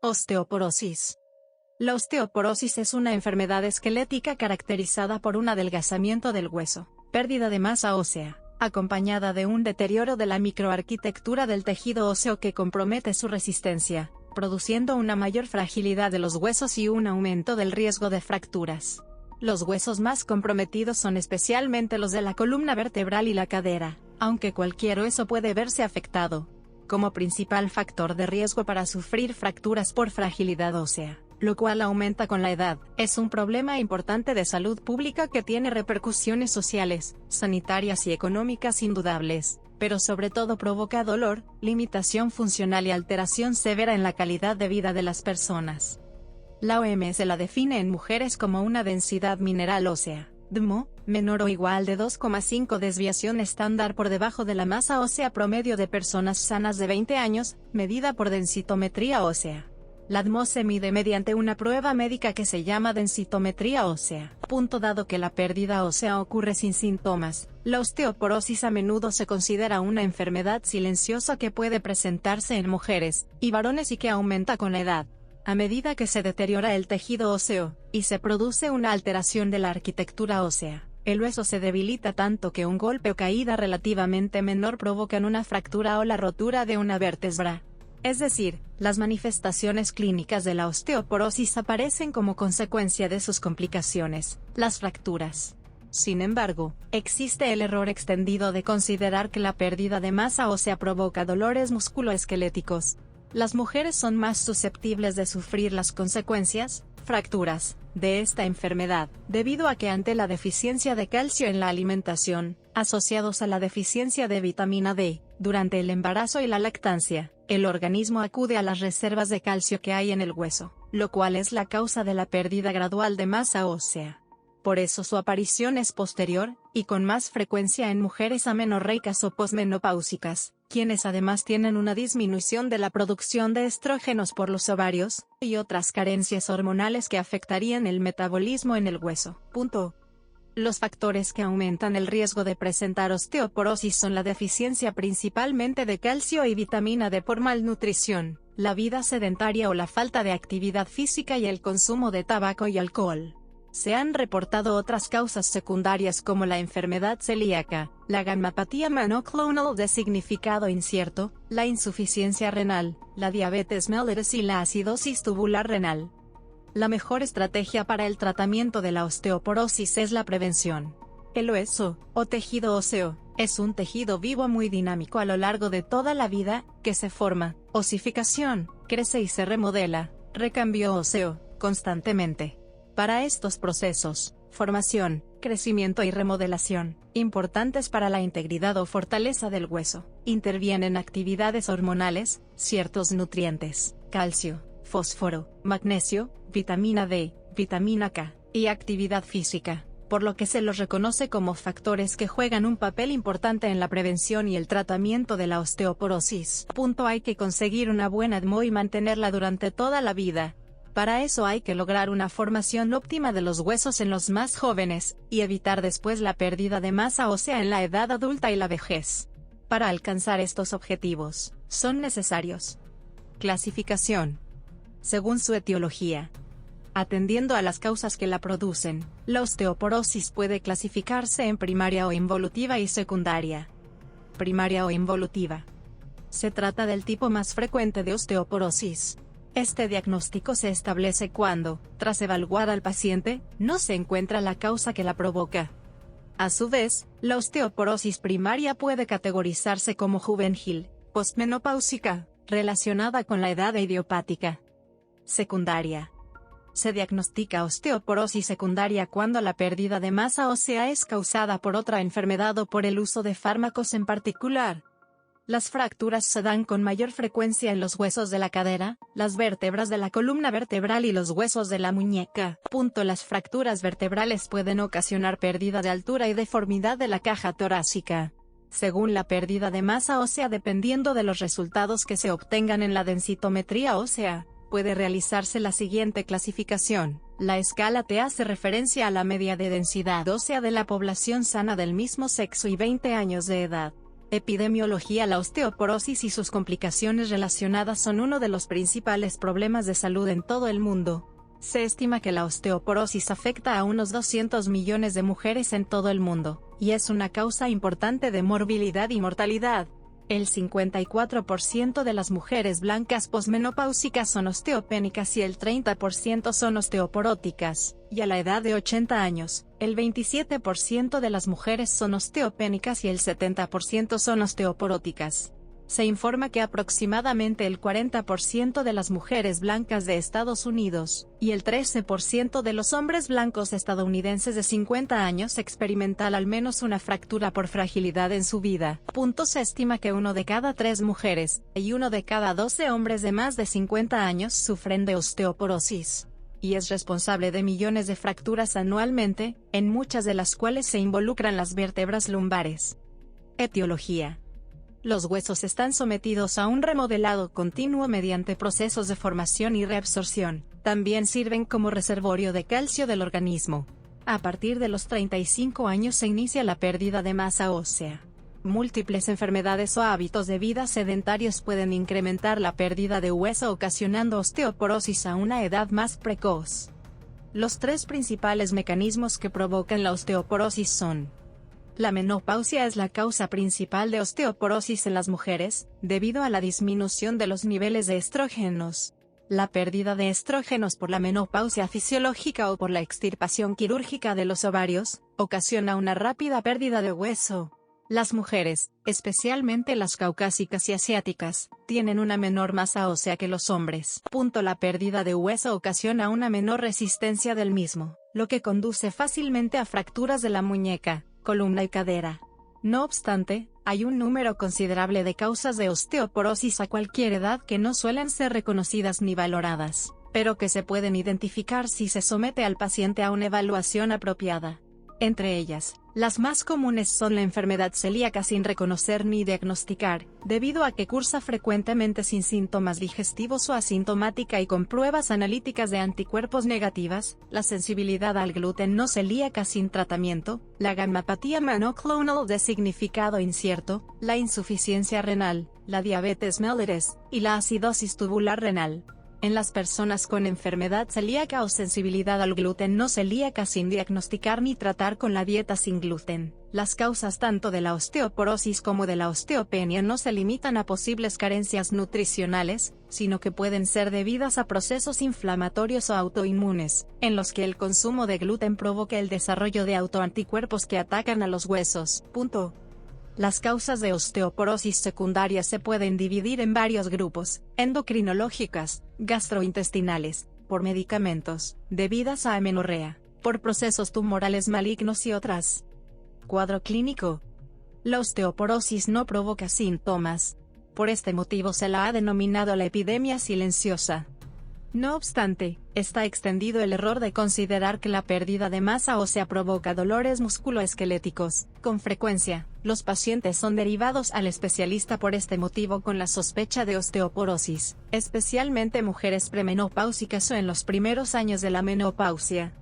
Osteoporosis. La osteoporosis es una enfermedad esquelética caracterizada por un adelgazamiento del hueso, pérdida de masa ósea, acompañada de un deterioro de la microarquitectura del tejido óseo que compromete su resistencia, produciendo una mayor fragilidad de los huesos y un aumento del riesgo de fracturas. Los huesos más comprometidos son especialmente los de la columna vertebral y la cadera, aunque cualquier hueso puede verse afectado. Como principal factor de riesgo para sufrir fracturas por fragilidad ósea, lo cual aumenta con la edad, es un problema importante de salud pública que tiene repercusiones sociales, sanitarias y económicas indudables, pero sobre todo provoca dolor, limitación funcional y alteración severa en la calidad de vida de las personas. La OMS la define en mujeres como una densidad mineral ósea, DMO, menor o igual de 2,5 desviación estándar por debajo de la masa ósea promedio de personas sanas de 20 años, medida por densitometría ósea. La DMO se mide mediante una prueba médica que se llama densitometría ósea. Dado que la pérdida ósea ocurre sin síntomas, la osteoporosis a menudo se considera una enfermedad silenciosa que puede presentarse en mujeres y varones y que aumenta con la edad. A medida que se deteriora el tejido óseo, y se produce una alteración de la arquitectura ósea, el hueso se debilita tanto que un golpe o caída relativamente menor provocan una fractura o la rotura de una vértebra. Es decir, las manifestaciones clínicas de la osteoporosis aparecen como consecuencia de sus complicaciones, las fracturas. Sin embargo, existe el error extendido de considerar que la pérdida de masa ósea provoca dolores musculoesqueléticos. Las mujeres son más susceptibles de sufrir las consecuencias, fracturas, de esta enfermedad, debido a que ante la deficiencia de calcio en la alimentación, asociados a la deficiencia de vitamina D, durante el embarazo y la lactancia, el organismo acude a las reservas de calcio que hay en el hueso, lo cual es la causa de la pérdida gradual de masa ósea. Por eso su aparición es posterior, y con más frecuencia en mujeres amenorreicas o posmenopáusicas, quienes además tienen una disminución de la producción de estrógenos por los ovarios, y otras carencias hormonales que afectarían el metabolismo en el hueso. Los factores que aumentan el riesgo de presentar osteoporosis son la deficiencia principalmente de calcio y vitamina D por malnutrición, la vida sedentaria o la falta de actividad física y el consumo de tabaco y alcohol. Se han reportado otras causas secundarias como la enfermedad celíaca, la gammopatía monoclonal de significado incierto, la insuficiencia renal, la diabetes mellitus y la acidosis tubular renal. La mejor estrategia para el tratamiento de la osteoporosis es la prevención. El hueso, o tejido óseo, es un tejido vivo muy dinámico a lo largo de toda la vida, que se forma, osificación, crece y se remodela, recambio óseo, constantemente. Para estos procesos, formación, crecimiento y remodelación, importantes para la integridad o fortaleza del hueso, intervienen actividades hormonales, ciertos nutrientes, calcio, fósforo, magnesio, vitamina D, vitamina K, y actividad física, por lo que se los reconoce como factores que juegan un papel importante en la prevención y el tratamiento de la osteoporosis. Hay que conseguir una buena DMO y mantenerla durante toda la vida. Para eso hay que lograr una formación óptima de los huesos en los más jóvenes, y evitar después la pérdida de masa ósea en la edad adulta y la vejez. Para alcanzar estos objetivos, son necesarios: clasificación según su etiología. Atendiendo a las causas que la producen, la osteoporosis puede clasificarse en primaria o involutiva y secundaria. Primaria o involutiva. Se trata del tipo más frecuente de osteoporosis. Este diagnóstico se establece cuando, tras evaluar al paciente, no se encuentra la causa que la provoca. A su vez, la osteoporosis primaria puede categorizarse como juvenil, posmenopáusica, relacionada con la edad e idiopática. Secundaria. Se diagnostica osteoporosis secundaria cuando la pérdida de masa ósea es causada por otra enfermedad o por el uso de fármacos en particular. Las fracturas se dan con mayor frecuencia en los huesos de la cadera, las vértebras de la columna vertebral y los huesos de la muñeca. Las fracturas vertebrales pueden ocasionar pérdida de altura y deformidad de la caja torácica. Según la pérdida de masa ósea, dependiendo de los resultados que se obtengan en la densitometría ósea, puede realizarse la siguiente clasificación. La escala T hace referencia a la media de densidad ósea de la población sana del mismo sexo y 20 años de edad. Epidemiología. La osteoporosis y sus complicaciones relacionadas son uno de los principales problemas de salud en todo el mundo. Se estima que la osteoporosis afecta a unos 200 millones de mujeres en todo el mundo, y es una causa importante de morbilidad y mortalidad. El 54% de las mujeres blancas posmenopáusicas son osteopénicas y el 30% son osteoporóticas, y a la edad de 80 años, el 27% de las mujeres son osteopénicas y el 70% son osteoporóticas. Se informa que aproximadamente el 40% de las mujeres blancas de Estados Unidos, y el 13% de los hombres blancos estadounidenses de 50 años experimentan al menos una fractura por fragilidad en su vida. Se estima que 1 de cada 3 mujeres, y 1 de cada 12 hombres de más de 50 años sufren de osteoporosis. Y es responsable de millones de fracturas anualmente, en muchas de las cuales se involucran las vértebras lumbares. Etiología. Los huesos están sometidos a un remodelado continuo mediante procesos de formación y reabsorción. También sirven como reservorio de calcio del organismo. A partir de los 35 años se inicia la pérdida de masa ósea. Múltiples enfermedades o hábitos de vida sedentarios pueden incrementar la pérdida de hueso ocasionando osteoporosis a una edad más precoz. Los 3 principales mecanismos que provocan la osteoporosis son: la menopausia es la causa principal de osteoporosis en las mujeres, debido a la disminución de los niveles de estrógenos. La pérdida de estrógenos por la menopausia fisiológica o por la extirpación quirúrgica de los ovarios, ocasiona una rápida pérdida de hueso. Las mujeres, especialmente las caucásicas y asiáticas, tienen una menor masa ósea que los hombres. La pérdida de hueso ocasiona una menor resistencia del mismo, lo que conduce fácilmente a fracturas de la muñeca, columna y cadera. No obstante, hay un número considerable de causas de osteoporosis a cualquier edad que no suelen ser reconocidas ni valoradas, pero que se pueden identificar si se somete al paciente a una evaluación apropiada. Entre ellas, las más comunes son la enfermedad celíaca sin reconocer ni diagnosticar, debido a que cursa frecuentemente sin síntomas digestivos o asintomática y con pruebas analíticas de anticuerpos negativas, la sensibilidad al gluten no celíaca sin tratamiento, la gammapatía monoclonal de significado incierto, la insuficiencia renal, la diabetes mellitus, y la acidosis tubular renal. En las personas con enfermedad celíaca o sensibilidad al gluten no celíaca sin diagnosticar ni tratar con la dieta sin gluten, las causas tanto de la osteoporosis como de la osteopenia no se limitan a posibles carencias nutricionales, sino que pueden ser debidas a procesos inflamatorios o autoinmunes, en los que el consumo de gluten provoca el desarrollo de autoanticuerpos que atacan a los huesos. Las causas de osteoporosis secundaria se pueden dividir en varios grupos: endocrinológicas, gastrointestinales, por medicamentos, debidas a amenorrea, por procesos tumorales malignos y otras. Cuadro clínico. La osteoporosis no provoca síntomas. Por este motivo se la ha denominado la epidemia silenciosa. No obstante, está extendido el error de considerar que la pérdida de masa ósea provoca dolores musculoesqueléticos. Con frecuencia, los pacientes son derivados al especialista por este motivo con la sospecha de osteoporosis, especialmente mujeres premenopáusicas o en los primeros años de la menopausia.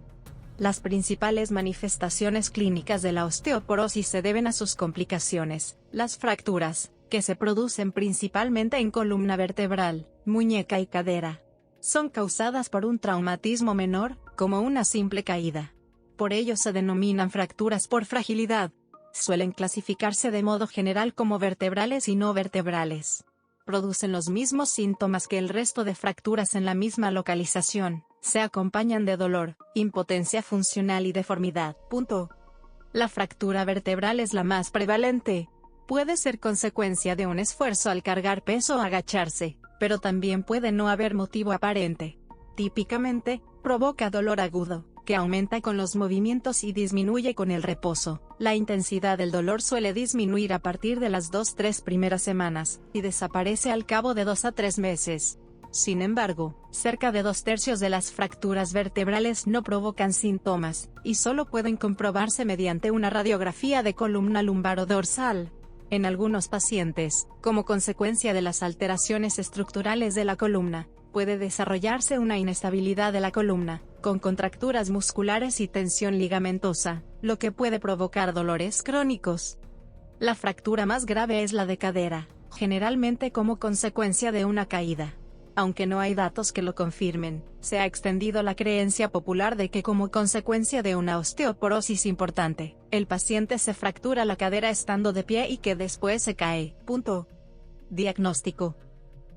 Las principales manifestaciones clínicas de la osteoporosis se deben a sus complicaciones: las fracturas, que se producen principalmente en columna vertebral, muñeca y cadera. Son causadas por un traumatismo menor, como una simple caída. Por ello se denominan fracturas por fragilidad. Suelen clasificarse de modo general como vertebrales y no vertebrales. Producen los mismos síntomas que el resto de fracturas en la misma localización. Se acompañan de dolor, impotencia funcional y deformidad. La fractura vertebral es la más prevalente. Puede ser consecuencia de un esfuerzo al cargar peso o agacharse, pero también puede no haber motivo aparente. Típicamente, provoca dolor agudo, que aumenta con los movimientos y disminuye con el reposo. La intensidad del dolor suele disminuir a partir de las 2-3 primeras semanas, y desaparece al cabo de 2 a 3 meses. Sin embargo, cerca de 2/3 de las fracturas vertebrales no provocan síntomas, y solo pueden comprobarse mediante una radiografía de columna lumbar-dorsal. En algunos pacientes, como consecuencia de las alteraciones estructurales de la columna, puede desarrollarse una inestabilidad de la columna, con contracturas musculares y tensión ligamentosa, lo que puede provocar dolores crónicos. La fractura más grave es la de cadera, generalmente como consecuencia de una caída. Aunque no hay datos que lo confirmen, se ha extendido la creencia popular de que como consecuencia de una osteoporosis importante, el paciente se fractura la cadera estando de pie y que después se cae. Diagnóstico.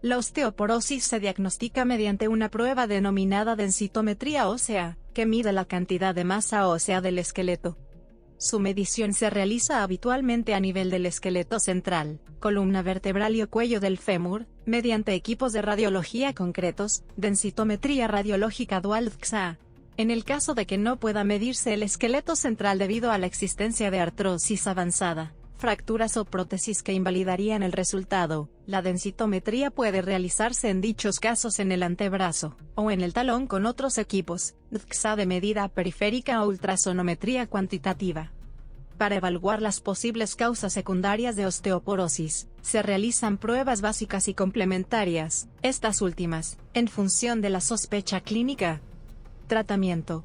La osteoporosis se diagnostica mediante una prueba denominada densitometría ósea, que mide la cantidad de masa ósea del esqueleto. Su medición se realiza habitualmente a nivel del esqueleto central, columna vertebral y o cuello del fémur, mediante equipos de radiología concretos, densitometría radiológica dual DXA. En el caso de que no pueda medirse el esqueleto central debido a la existencia de artrosis avanzada, fracturas o prótesis que invalidarían el resultado, la densitometría puede realizarse en dichos casos en el antebrazo, o en el talón con otros equipos, DXA de medida periférica o ultrasonometría cuantitativa. Para evaluar las posibles causas secundarias de osteoporosis, se realizan pruebas básicas y complementarias, estas últimas, en función de la sospecha clínica. Tratamiento.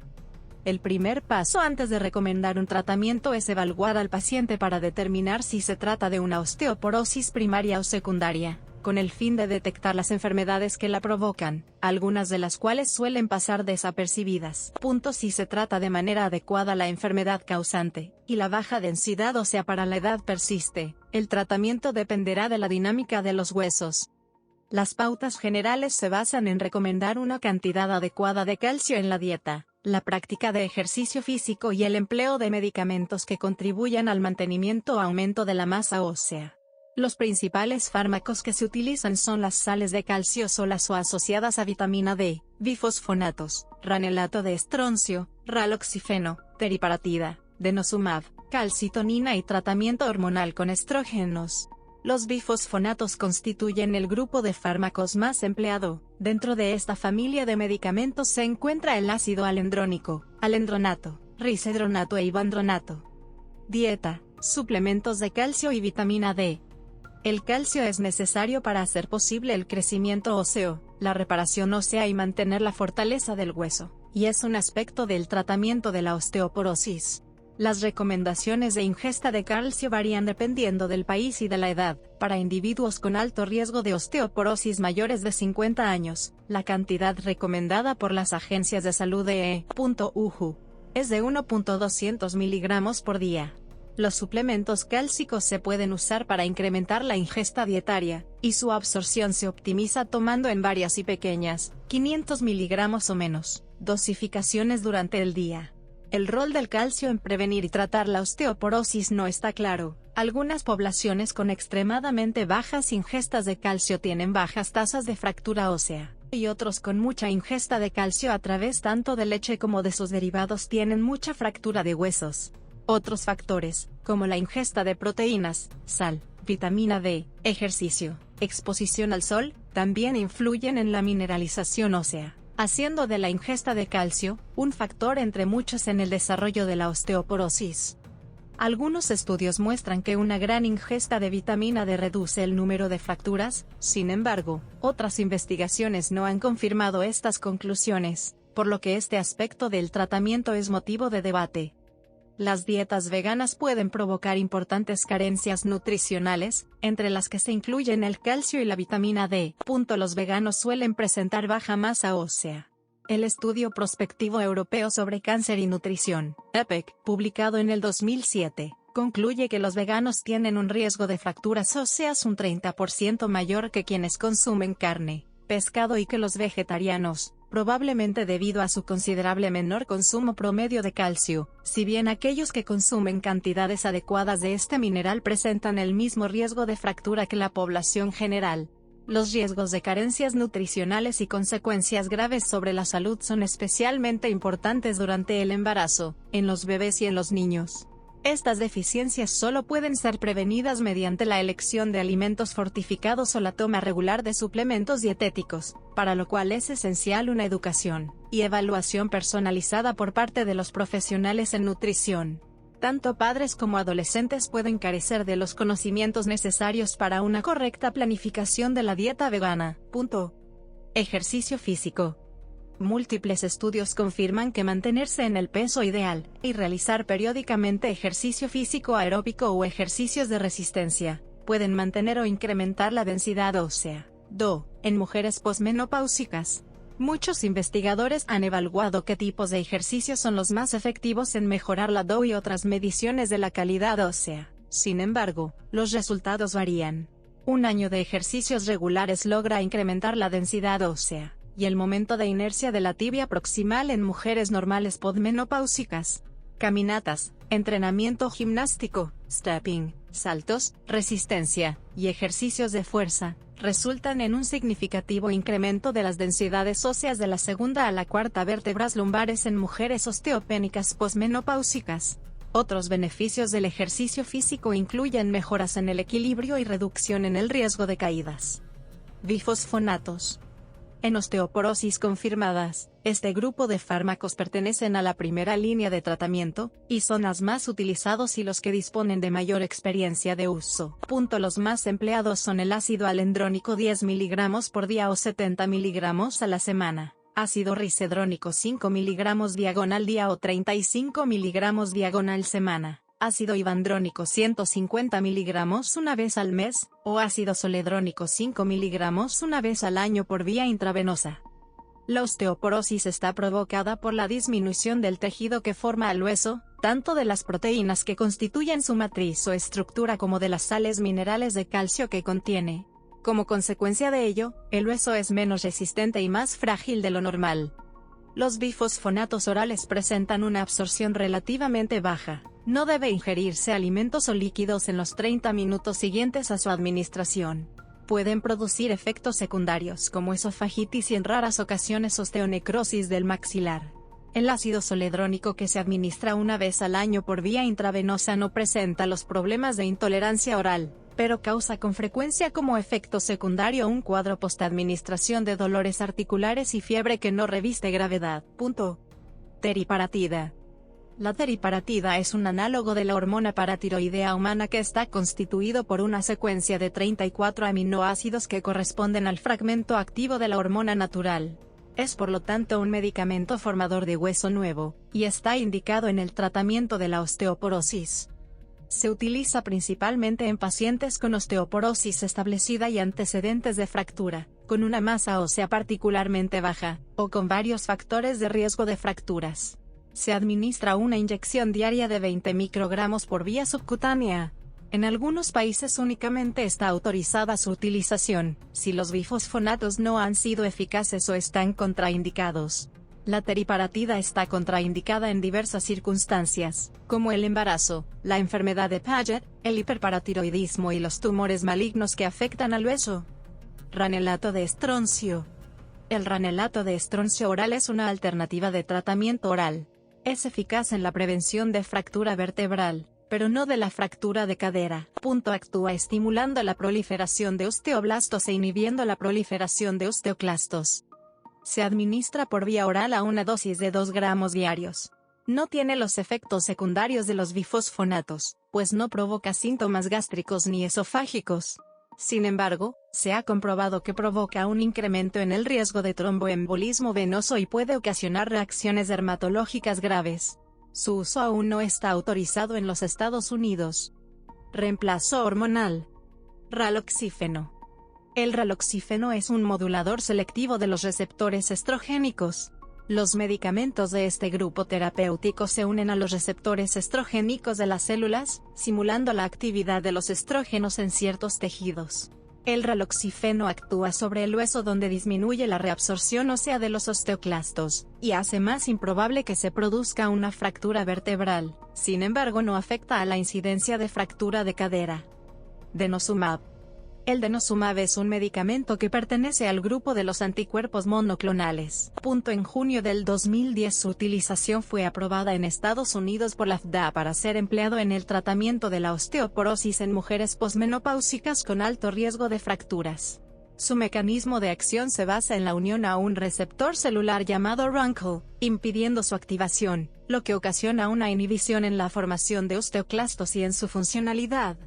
El primer paso antes de recomendar un tratamiento es evaluar al paciente para determinar si se trata de una osteoporosis primaria o secundaria, con el fin de detectar las enfermedades que la provocan, algunas de las cuales suelen pasar desapercibidas. Si se trata de manera adecuada la enfermedad causante, y la baja densidad ósea para la edad persiste, el tratamiento dependerá de la dinámica de los huesos. Las pautas generales se basan en recomendar una cantidad adecuada de calcio en la dieta, la práctica de ejercicio físico y el empleo de medicamentos que contribuyan al mantenimiento o aumento de la masa ósea. Los principales fármacos que se utilizan son las sales de calcio solas o asociadas a vitamina D, bifosfonatos, ranelato de estroncio, raloxifeno, teriparatida, denosumab, calcitonina y tratamiento hormonal con estrógenos. Los bifosfonatos constituyen el grupo de fármacos más empleado. Dentro de esta familia de medicamentos se encuentra el ácido alendrónico, alendronato, risedronato e ivandronato. Dieta, suplementos de calcio y vitamina D. El calcio es necesario para hacer posible el crecimiento óseo, la reparación ósea y mantener la fortaleza del hueso, y es un aspecto del tratamiento de la osteoporosis. Las recomendaciones de ingesta de calcio varían dependiendo del país y de la edad. Para individuos con alto riesgo de osteoporosis mayores de 50 años, la cantidad recomendada por las agencias de salud de E.UJU es de 1.200 miligramos por día. Los suplementos cálcicos se pueden usar para incrementar la ingesta dietaria, y su absorción se optimiza tomando en varias y pequeñas, 500 miligramos o menos, dosificaciones durante el día. El rol del calcio en prevenir y tratar la osteoporosis no está claro. Algunas poblaciones con extremadamente bajas ingestas de calcio tienen bajas tasas de fractura ósea, y otros con mucha ingesta de calcio a través tanto de leche como de sus derivados tienen mucha fractura de huesos. Otros factores, como la ingesta de proteínas, sal, vitamina D, ejercicio, exposición al sol, también influyen en la mineralización ósea, haciendo de la ingesta de calcio un factor entre muchos en el desarrollo de la osteoporosis. Algunos estudios muestran que una gran ingesta de vitamina D reduce el número de fracturas, sin embargo, otras investigaciones no han confirmado estas conclusiones, por lo que este aspecto del tratamiento es motivo de debate. Las dietas veganas pueden provocar importantes carencias nutricionales, entre las que se incluyen el calcio y la vitamina D. Los veganos suelen presentar baja masa ósea. El estudio prospectivo europeo sobre cáncer y nutrición, EPEC, publicado en el 2007, concluye que los veganos tienen un riesgo de fracturas óseas un 30% mayor que quienes consumen carne, pescado y que los vegetarianos, probablemente debido a su considerable menor consumo promedio de calcio, si bien aquellos que consumen cantidades adecuadas de este mineral presentan el mismo riesgo de fractura que la población general. Los riesgos de carencias nutricionales y consecuencias graves sobre la salud son especialmente importantes durante el embarazo, en los bebés y en los niños. Estas deficiencias solo pueden ser prevenidas mediante la elección de alimentos fortificados o la toma regular de suplementos dietéticos, para lo cual es esencial una educación y evaluación personalizada por parte de los profesionales en nutrición. Tanto padres como adolescentes pueden carecer de los conocimientos necesarios para una correcta planificación de la dieta vegana. Ejercicio físico. Múltiples estudios confirman que mantenerse en el peso ideal, y realizar periódicamente ejercicio físico aeróbico o ejercicios de resistencia, pueden mantener o incrementar la densidad ósea. En mujeres posmenopáusicas. Muchos investigadores han evaluado qué tipos de ejercicios son los más efectivos en mejorar la DO y otras mediciones de la calidad ósea. Sin embargo, los resultados varían. Un año de ejercicios regulares logra incrementar la densidad ósea y el momento de inercia de la tibia proximal en mujeres normales posmenopáusicas. Caminatas, entrenamiento gimnástico, stepping, saltos, resistencia y ejercicios de fuerza resultan en un significativo incremento de las densidades óseas de la segunda a la cuarta vértebras lumbares en mujeres osteopénicas posmenopáusicas. Otros beneficios del ejercicio físico incluyen mejoras en el equilibrio y reducción en el riesgo de caídas. Bifosfonatos. En osteoporosis confirmadas, este grupo de fármacos pertenecen a la primera línea de tratamiento, y son los más utilizados y los que disponen de mayor experiencia de uso. Los más empleados son el ácido alendrónico 10 mg por día o 70 mg a la semana, ácido risedrónico 5 mg diagonal día o 35 mg diagonal semana, ácido ibandrónico 150 mg una vez al mes, o ácido zoledrónico 5 mg una vez al año por vía intravenosa. La osteoporosis está provocada por la disminución del tejido que forma el hueso, tanto de las proteínas que constituyen su matriz o estructura como de las sales minerales de calcio que contiene. Como consecuencia de ello, el hueso es menos resistente y más frágil de lo normal. Los bifosfonatos orales presentan una absorción relativamente baja. No debe ingerirse alimentos o líquidos en los 30 minutos siguientes a su administración. Pueden producir efectos secundarios como esofagitis y en raras ocasiones osteonecrosis del maxilar. El ácido zoledrónico que se administra una vez al año por vía intravenosa no presenta los problemas de intolerancia oral, pero causa con frecuencia como efecto secundario un cuadro postadministración de dolores articulares y fiebre que no reviste gravedad. Teriparatida. La teriparatida es un análogo de la hormona paratiroidea humana que está constituido por una secuencia de 34 aminoácidos que corresponden al fragmento activo de la hormona natural. Es por lo tanto un medicamento formador de hueso nuevo, y está indicado en el tratamiento de la osteoporosis. Se utiliza principalmente en pacientes con osteoporosis establecida y antecedentes de fractura, con una masa ósea particularmente baja, o con varios factores de riesgo de fracturas. Se administra una inyección diaria de 20 microgramos por vía subcutánea. En algunos países únicamente está autorizada su utilización, si los bifosfonatos no han sido eficaces o están contraindicados. La teriparatida está contraindicada en diversas circunstancias, como el embarazo, la enfermedad de Paget, el hiperparatiroidismo y los tumores malignos que afectan al hueso. Ranelato de estroncio. El ranelato de estroncio oral es una alternativa de tratamiento oral. Es eficaz en la prevención de fractura vertebral, pero no de la fractura de cadera. Actúa estimulando la proliferación de osteoblastos e inhibiendo la proliferación de osteoclastos. Se administra por vía oral a una dosis de 2 gramos diarios. No tiene los efectos secundarios de los bifosfonatos, pues no provoca síntomas gástricos ni esofágicos. Sin embargo, se ha comprobado que provoca un incremento en el riesgo de tromboembolismo venoso y puede ocasionar reacciones dermatológicas graves. Su uso aún no está autorizado en los Estados Unidos. Reemplazo hormonal. Raloxífeno. El raloxífeno es un modulador selectivo de los receptores estrogénicos. Los medicamentos de este grupo terapéutico se unen a los receptores estrogénicos de las células, simulando la actividad de los estrógenos en ciertos tejidos. El raloxifeno actúa sobre el hueso donde disminuye la reabsorción ósea de los osteoclastos, y hace más improbable que se produzca una fractura vertebral. Sin embargo, no afecta a la incidencia de fractura de cadera. Denosumab. El denosumab es un medicamento que pertenece al grupo de los anticuerpos monoclonales. En junio del 2010 su utilización fue aprobada en Estados Unidos por la FDA para ser empleado en el tratamiento de la osteoporosis en mujeres posmenopáusicas con alto riesgo de fracturas. Su mecanismo de acción se basa en la unión a un receptor celular llamado RUNCL, impidiendo su activación, lo que ocasiona una inhibición en la formación de osteoclastos y en su funcionalidad.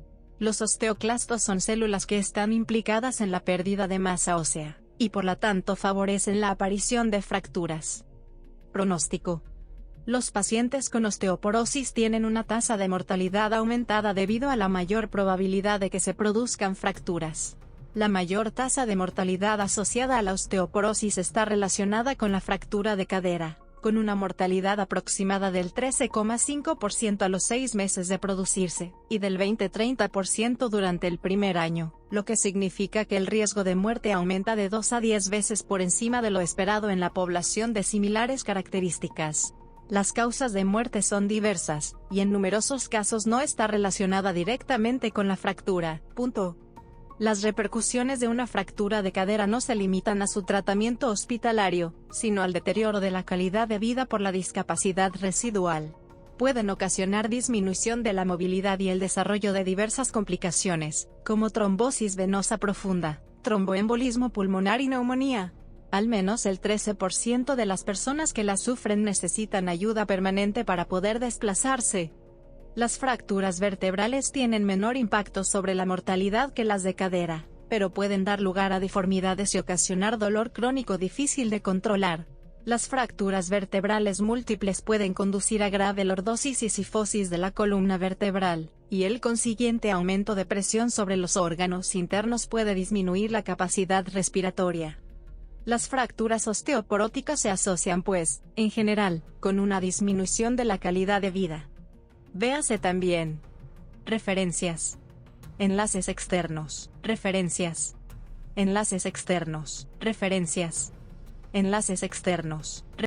Los osteoclastos son células que están implicadas en la pérdida de masa ósea. y por lo tanto favorecen la aparición de fracturas. Pronóstico. Los pacientes con osteoporosis tienen una tasa de mortalidad aumentada debido a la mayor probabilidad de que se produzcan fracturas. La mayor tasa de mortalidad asociada a la osteoporosis está relacionada con la fractura de cadera, con una mortalidad aproximada del 13,5% a los 6 meses de producirse, y del 20-30% durante el primer año, lo que significa que el riesgo de muerte aumenta de 2 a 10 veces por encima de lo esperado en la población de similares características. Las causas de muerte son diversas, y en numerosos casos no está relacionada directamente con la fractura. Las repercusiones de una fractura de cadera no se limitan a su tratamiento hospitalario, sino al deterioro de la calidad de vida por la discapacidad residual. Pueden ocasionar disminución de la movilidad y el desarrollo de diversas complicaciones, como trombosis venosa profunda, tromboembolismo pulmonar y neumonía. Al menos el 13% de las personas que la sufren necesitan ayuda permanente para poder desplazarse. Las fracturas vertebrales tienen menor impacto sobre la mortalidad que las de cadera, pero pueden dar lugar a deformidades y ocasionar dolor crónico difícil de controlar. Las fracturas vertebrales múltiples pueden conducir a grave lordosis y cifosis de la columna vertebral, y el consiguiente aumento de presión sobre los órganos internos puede disminuir la capacidad respiratoria. Las fracturas osteoporóticas se asocian pues, en general, con una disminución de la calidad de vida. Véase también. Referencias. Enlaces externos. Referencias. Enlaces externos. Referencias. Enlaces externos.